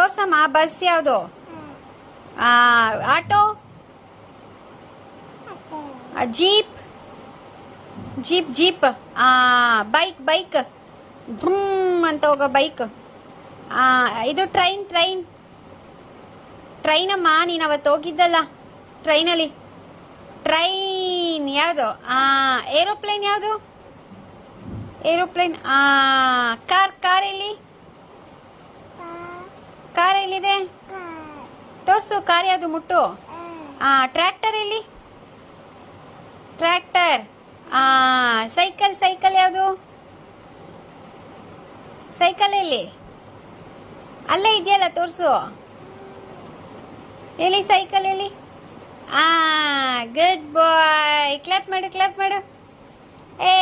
ತೋರ್ಸಮ್ಮ bus ಯಾವುದು auto jeep jeep jeep bike bike broom ಅಂತ ಹೋಗೋ ಬೈಕ್ ಇದು ಟ್ರೈನ್ ಟ್ರೈನ್ ಟ್ರೈನಮ್ಮ ನೀನು ಅವತ್ತು ಹೋಗಿದ್ದಲ್ಲ ಟ್ರೈನಲ್ಲಿ ಟ್ರೈನ್ ಯಾವುದು ಏರೋಪ್ಲೇನ್ ಯಾವುದು ಏರೋಪ್ಲೇನ್ ಕಾರ್ ಕಾರ್ ಎಲ್ಲಿ ಕಾರ್ ಎಲ್ಲಿದೆ ತೋರ್ಸು ಕಾರ್ ಯಾವುದು ಮುಟ್ಟು ಟ್ರ್ಯಾಕ್ಟರ್ ಎಲ್ಲಿ ಟ್ರ್ಯಾಕ್ಟರ್ ಸೈಕಲ್ ಸೈಕಲ್ ಯಾವುದು ಸೈಕಲ್ ಎಲ್ಲಿ ಅಲ್ಲೇ ಇದೆಯಲ್ಲ ತೋರಿಸು ಎಲ್ಲಿ ಸೈಕಲ್ ಎಲ್ಲಿ ಗುಡ್ ಬಾಯ್ ಕ್ಲಾಪ್ ಮಾಡು ಏ